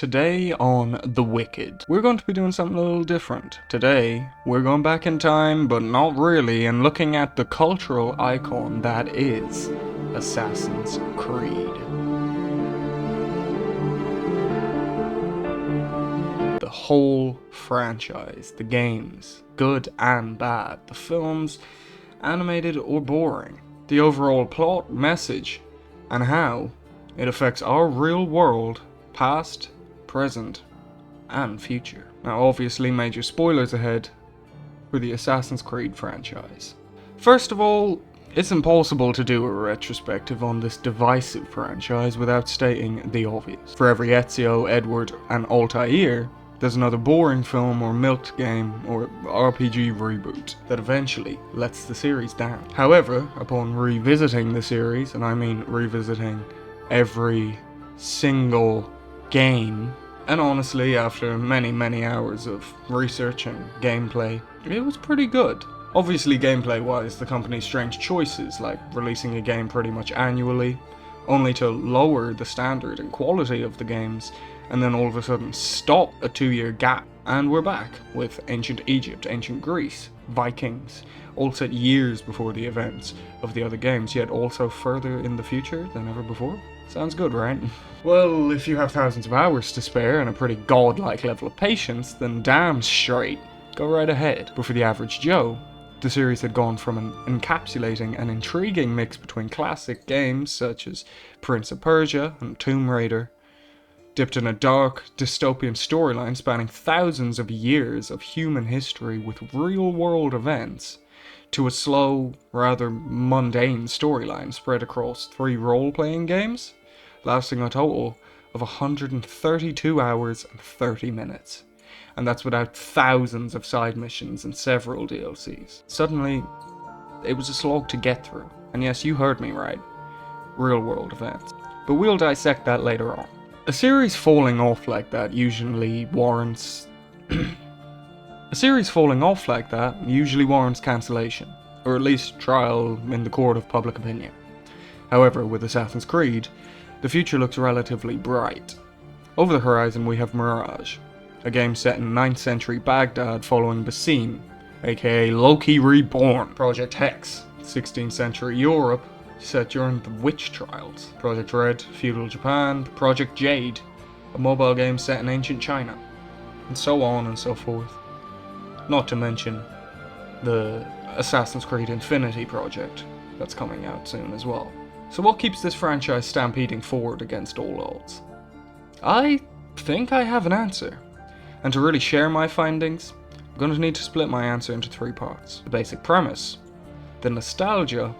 Today on The Wicked, we're going to be doing something a little different. Today, we're going back in time, but not really, and looking at the cultural icon that is Assassin's Creed. The whole franchise, the games, good and bad, the films, animated or boring, the overall plot, message, and how it affects our real world, past, present, and future. Now obviously major spoilers ahead for the Assassin's Creed franchise. First of all, it's impossible to do a retrospective on this divisive franchise without stating the obvious. For every Ezio, Edward, and Altair, there's another boring film or milked game or RPG reboot that eventually lets the series down. However, upon revisiting the series, and I mean revisiting every single game, and honestly after many hours of research and gameplay, it was pretty good. Obviously gameplay wise, the company's strange choices like releasing a game pretty much annually, only to lower the standard and quality of the games, and then all of a sudden stop a 2-year gap, and we're back with ancient Egypt, ancient Greece, Vikings, all set years before the events of the other games, yet also further in the future than ever before. Sounds good, right? Well, if you have thousands of hours to spare and a pretty godlike level of patience, then damn straight, go right ahead. But for the average Joe, the series had gone from encapsulating an intriguing mix between classic games such as Prince of Persia and Tomb Raider, dipped in a dark, dystopian storyline spanning thousands of years of human history with real-world events, to a slow, rather mundane storyline spread across 3 role-playing games, lasting a total of 132 hours and 30 minutes. And that's without thousands of side missions and several DLCs. Suddenly, it was a slog to get through. And yes, you heard me right. Real-world events. But we'll dissect that later on. A series falling off like that usually warrants... cancellation, or at least trial in the court of public opinion. However, with Assassin's Creed, the future looks relatively bright. Over the horizon we have Mirage, a game set in 9th century Baghdad following Basim, aka Loki Reborn. Project Hex, 16th century Europe, set during the witch trials. Project Red, feudal Japan. Project Jade, a mobile game set in ancient China. And so on and so forth. Not to mention the Assassin's Creed Infinity project that's coming out soon as well. So what keeps this franchise stampeding forward against all odds? I think I have an answer. And to really share my findings, I'm going to need to split my answer into 3 parts. The basic premise, the nostalgia,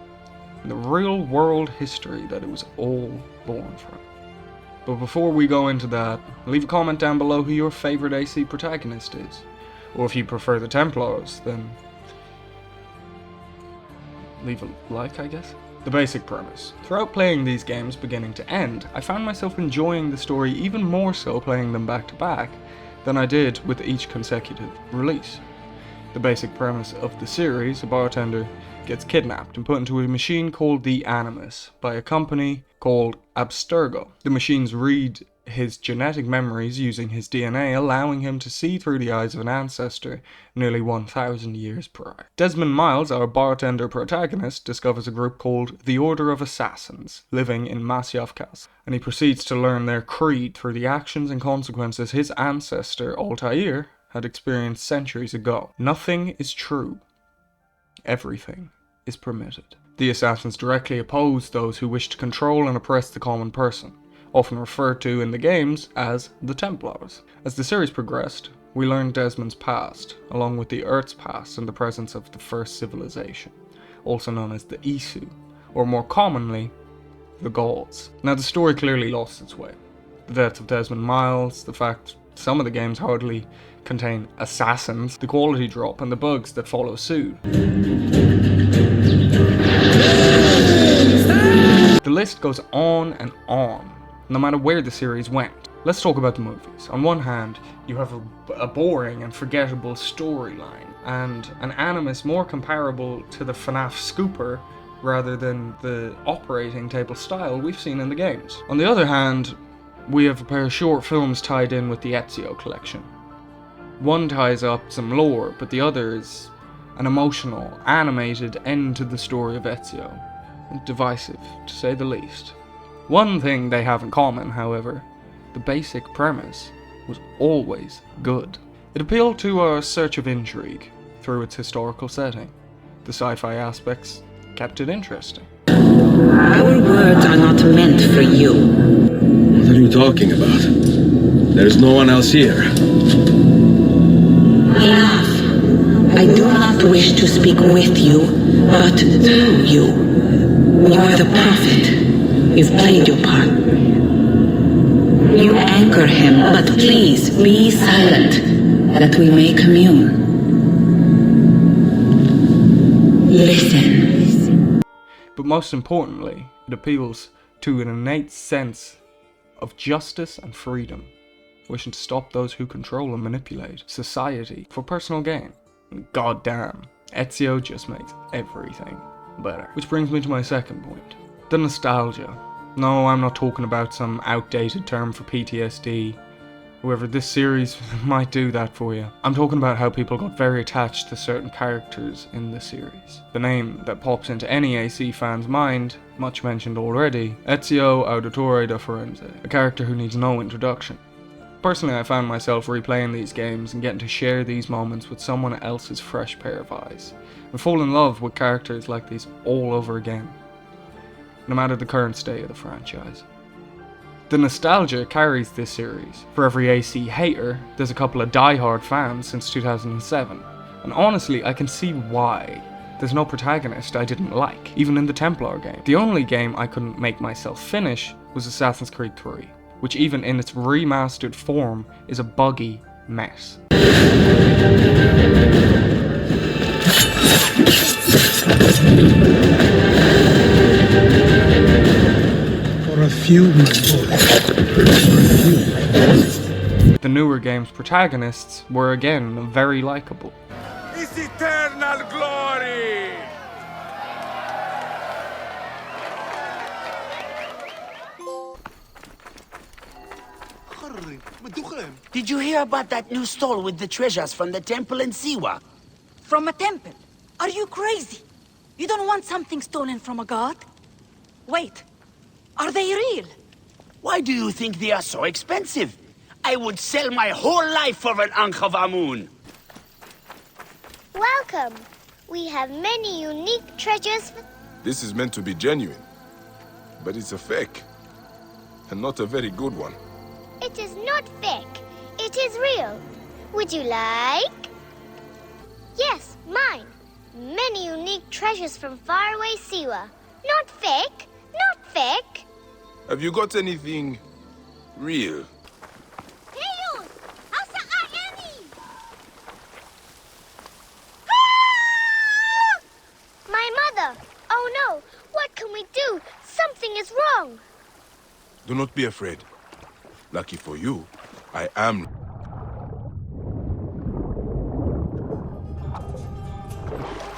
and the real world history that it was all born from. But before we go into that, leave a comment down below who your favorite AC protagonist is. Or if you prefer the Templars, then leave a like, I guess. The basic premise. Throughout playing these games beginning to end, I found myself enjoying the story even more so playing them back to back than I did with each consecutive release. The basic premise of the series, a bartender gets kidnapped and put into a machine called the Animus by a company called Abstergo. The machines read his genetic memories using his DNA, allowing him to see through the eyes of an ancestor nearly 1,000 years prior. Desmond Miles, our bartender protagonist, discovers a group called the Order of Assassins, living in Masyaf Castle, and he proceeds to learn their creed through the actions and consequences his ancestor, Altair, had experienced centuries ago. Nothing is true. Everything is permitted. The Assassins directly oppose those who wish to control and oppress the common person, often referred to in the games as the Templars. As the series progressed, we learned Desmond's past, along with the Earth's past and the presence of the first civilization, also known as the Isu, or more commonly, the Gauls. Now the story clearly lost its way. The death of Desmond Miles, the fact some of the games hardly contain assassins, the quality drop, and the bugs that follow suit. The list goes on and on, no matter where the series went. Let's talk about the movies. On one hand, you have a boring and forgettable storyline, and an Animus more comparable to the FNAF scooper rather than the operating table style we've seen in the games. On the other hand, We have a pair of short films tied in with the Ezio collection. One ties up some lore, but the other is an emotional, animated end to the story of Ezio. Divisive, to say the least. One thing they have in common, however, the basic premise was always good. It appealed to our search of intrigue through its historical setting. The sci-fi aspects kept it interesting. Our words are not meant for you. What are you talking about? There's no one else here. Enough. I do not wish to speak with you, but through you. You are the prophet. You've played your part. You anchor him, but please be silent, that we may commune. Listen. But most importantly, it appeals to an innate sense of justice and freedom, wishing to stop those who control and manipulate society for personal gain. God damn, Ezio just makes everything better. Which brings me to my second point, the nostalgia. No, I'm not talking about some outdated term for PTSD. However, this series might do that for you. I'm talking about how people got very attached to certain characters in the series. The name that pops into any AC fan's mind, much mentioned already, Ezio Auditore da Firenze, a character who needs no introduction. Personally, I found myself replaying these games and getting to share these moments with someone else's fresh pair of eyes, and fall in love with characters like these all over again, no matter the current state of the franchise. The nostalgia carries this series. For every AC hater, there's a couple of die-hard fans since 2007, and honestly, I can see why. There's no protagonist I didn't like, even in the Templar game. The only game I couldn't make myself finish was Assassin's Creed 3. Which even in its remastered form is a buggy mess. For a few, my boy. For a few. The newer game's protagonists were again very likable. It's eternal glory! Did you hear about that new stall with the treasures from the temple in Siwa? From a temple? Are you crazy? You don't want something stolen from a god? Wait, are they real? Why do you think they are so expensive? I would sell my whole life for an Ankh of Amun. Welcome. We have many unique treasures. This is meant to be genuine, but it's a fake, and not a very good one. It is not fake. It is real. Would you like? Yes, mine. Many unique treasures from faraway Siwa. Not fake. Not fake. Have you got anything real? Hey, How's my mother! Oh no! What can we do? Something is wrong. Do not be afraid. Lucky for you, I am.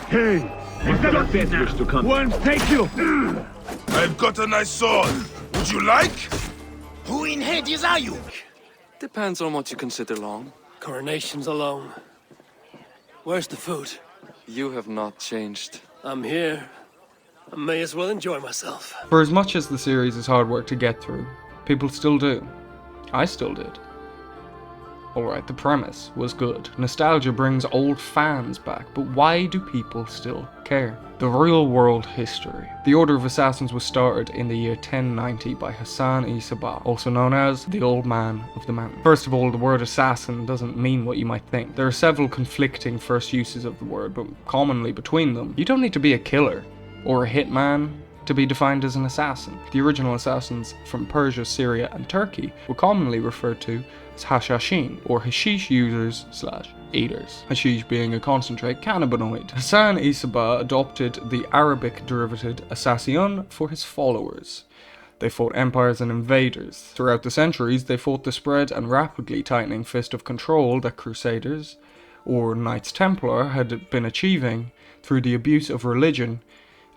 Hey! Instead of business to come. One, thank you! I've got a nice sword. Would you like? Who in Hades are you? Depends on what you consider long. Coronations alone. Where's the food? You have not changed. I'm here. I may as well enjoy myself. For as much as the series is hard work to get through, people still do. I still did. Alright, the premise was good. Nostalgia brings old fans back, but why do people still care? The real world history. The Order of Assassins was started in the year 1090 by Hassan-i Sabah, also known as the Old Man of the Mountain. First of all, the word assassin doesn't mean what you might think. There are several conflicting first uses of the word, but commonly between them, you don't need to be a killer or a hitman to be defined as an assassin. The original assassins from Persia, Syria, and Turkey were commonly referred to as hashashin, or hashish users / eaters. Hashish being a concentrate cannabinoid. Hassan-i Sabah adopted the Arabic derivative assassin for his followers. They fought empires and invaders. Throughout the centuries, they fought the spread and rapidly tightening fist of control that Crusaders, or Knights Templar, had been achieving through the abuse of religion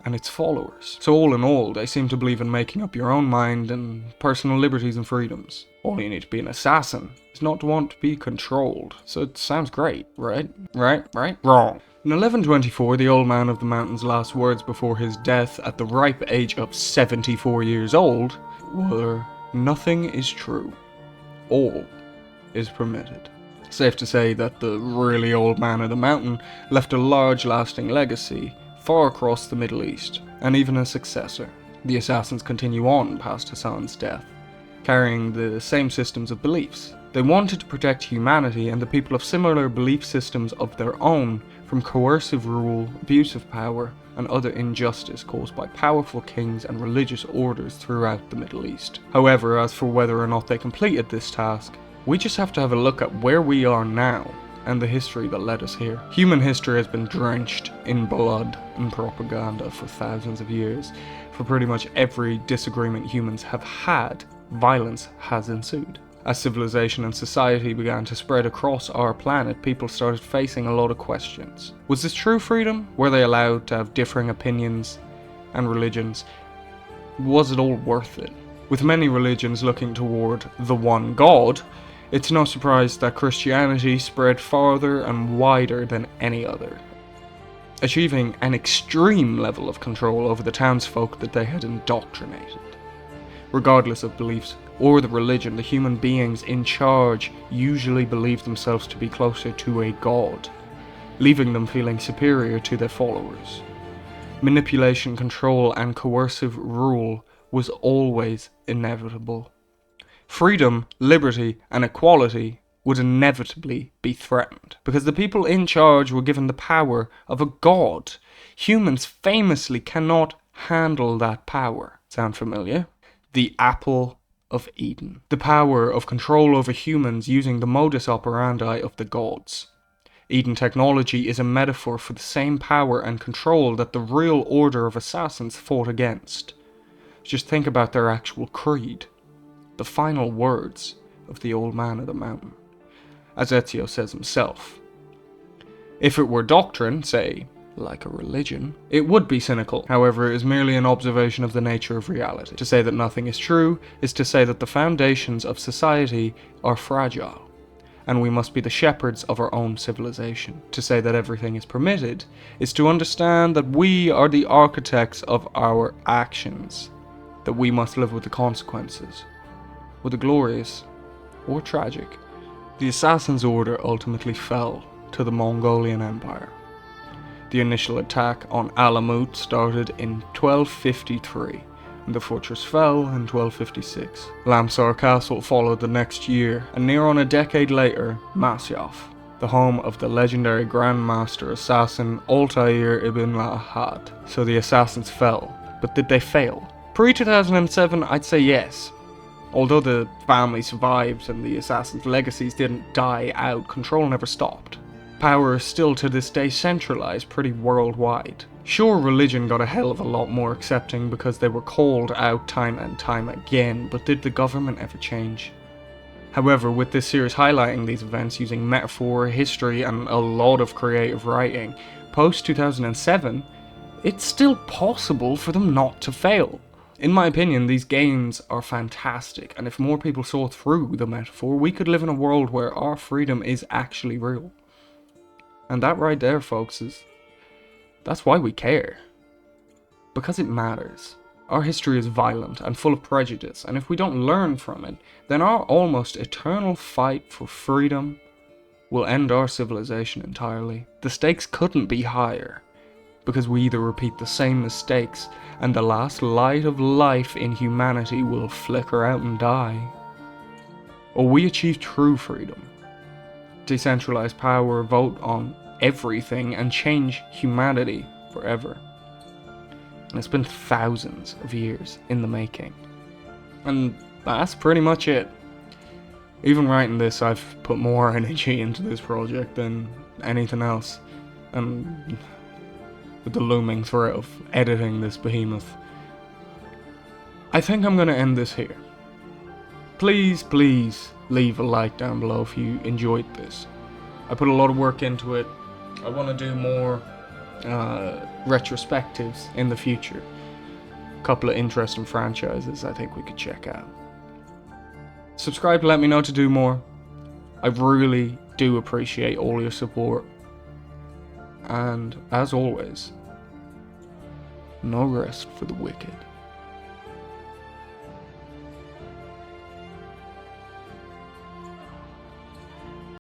and its followers. So all in all, they seem to believe in making up your own mind and personal liberties and freedoms. All you need to be an assassin is not to want to be controlled. So it sounds great, right? Right? Wrong. In 1124, the old man of the mountain's last words before his death at the ripe age of 74 years old were, "Nothing is true. All is permitted." Safe to say that the really old man of the mountain left a large lasting legacy far across the Middle East, and even a successor. The assassins continue on past Hassan's death, carrying the same systems of beliefs. They wanted to protect humanity and the people of similar belief systems of their own from coercive rule, abuse of power, and other injustice caused by powerful kings and religious orders throughout the Middle East. However, as for whether or not they completed this task, we just have to have a look at where we are now and the history that led us here. Human history has been drenched in blood and propaganda for thousands of years. For pretty much every disagreement humans have had, violence has ensued. As civilization and society began to spread across our planet, people started facing a lot of questions. Was this true freedom? Were they allowed to have differing opinions and religions? Was it all worth it? With many religions looking toward the one God, it's no surprise that Christianity spread farther and wider than any other, achieving an extreme level of control over the townsfolk that they had indoctrinated. Regardless of beliefs or the religion, the human beings in charge usually believed themselves to be closer to a god, leaving them feeling superior to their followers. Manipulation, control, and coercive rule was always inevitable. Freedom, liberty, and equality would inevitably be threatened, because the people in charge were given the power of a god. Humans famously cannot handle that power. Sound familiar? The apple of Eden. The power of control over humans using the modus operandi of the gods. Eden technology is a metaphor for the same power and control that the real order of assassins fought against. Just think about their actual creed. The final words of the old man of the mountain. As Ezio says himself, if it were doctrine, say, like a religion, it would be cynical. However, it is merely an observation of the nature of reality. To say that nothing is true is to say that the foundations of society are fragile, and we must be the shepherds of our own civilization. To say that everything is permitted is to understand that we are the architects of our actions, that we must live with the consequences, whether glorious or tragic. The Assassin's Order ultimately fell to the Mongolian Empire. The initial attack on Alamut started in 1253, and the fortress fell in 1256. Lamsar Castle followed the next year, and near on a decade later, Masyaf, the home of the legendary Grandmaster Assassin Altair ibn Lahad. So the assassins fell, but did they fail? Pre-2007, I'd say yes. Although the family survived and the assassins' legacies didn't die out, control never stopped. Power is still to this day centralized pretty worldwide. Sure, religion got a hell of a lot more accepting because they were called out time and time again, but did the government ever change? However, with this series highlighting these events using metaphor, history, and a lot of creative writing, post-2007, it's still possible for them not to fail. In my opinion, these games are fantastic, and if more people saw through the metaphor, we could live in a world where our freedom is actually real. And that right there, folks, that's why we care. Because it matters. Our history is violent and full of prejudice, and if we don't learn from it, then our almost eternal fight for freedom will end our civilization entirely. The stakes couldn't be higher, because we either repeat the same mistakes and the last light of life in humanity will flicker out and die, or we achieve true freedom. Decentralized power, vote on everything, and change humanity forever. And it's been thousands of years in the making. And that's pretty much it. Even writing this, I've put more energy into this project than anything else. And with the looming threat of editing this behemoth, I think I'm gonna end this here. Please leave a like down below if you enjoyed this. I put a lot of work into it. I want to do more retrospectives in the future. A couple of interesting franchises I think we could check out. Subscribe to let me know to do more. I really do appreciate all your support. And as always, no rest for the wicked.